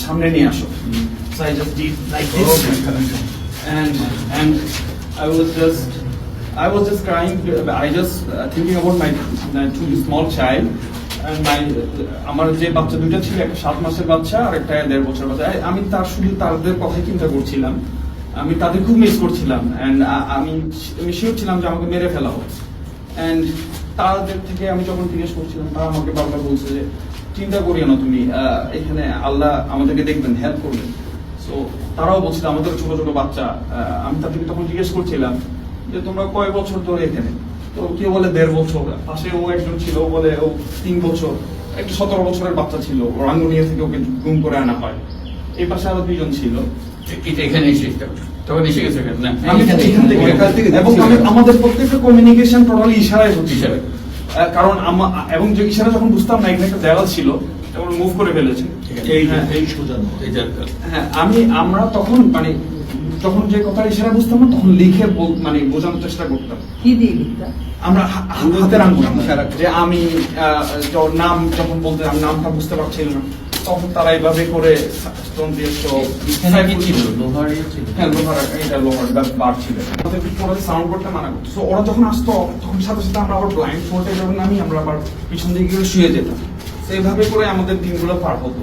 সামনে নিয়ে আসো। So I just did like this, and I was just crying. I just thinking about my two small child, and আমার যে বাচ্চা দুইটা ছিল, একটা 7 মাসের বাচ্চা আর একটা 1.5 বছরের বাচ্চা। আমি শুধু তাদের কথাই চিন্তা করছিলাম, আমি তাদের খুব মিস করছিলাম, এন্ড আমি শিওর ছিলাম যে আমাকে মেরে ফেলা হবে। এন্ড তাদের থেকে আমি যখন জিজ্ঞেস করছিলাম, তারা আমাকে বারবার বলছে যে চিন্তা করিও না তুমি, এখানে আল্লাহ আমাদেরকে দেখবেন, হেল্প করবেন। সো তারাও বলছিল আমাদের ছোট ছোট বাচ্চা। আমি তাদেরকে তখন জিজ্ঞেস করছিলাম যে তোমরা কয় বছর ধরে এখানে? তো কেউ বলে 1.5 বছর, পাশে ও একজন ছিল, ও বলে ও 3 বছর, একটা 17 বছরের বাচ্চা ছিল, রাঙ্গুনিয়া থেকে ওকে গুম করে আনা হয়। এই পাশে আরো 2জন ছিল। এখানে এসে তখন এসে গেছে না, এবং আমাদের প্রত্যেকটা কমিউনিকেশন টোটালি ইশারায় হচ্ছে। কারণ এবং যে ইশারা যখন বুঝতাম না এখানে একটা দেওয়াল ছিল, তখন মুভ করে ফেলেছে। হ্যাঁ, আমরা তখন মানে যখন যে কথা ইশারা বুঝতাম না, তখন লিখে মানে বোঝানোর চেষ্টা করতাম। কি দিয়ে লিখতাম? আমরা হাতের আঙ্গুল যে আমি নাম যখন বলতে আমি নামটা বুঝতে পারছিলাম না, তখন তারা এইভাবে করে বার ছিল, সাউন্ড করতে মানা করতো। ওরা যখন আসতো তখন সাথে সাথে আমরা আবার ব্লাইন্ড ফোল্ডে যখন আমরা আবার পিছন দিকে শুয়ে যেতাম। এইভাবে করে আমাদের দিনগুলো পার হতো।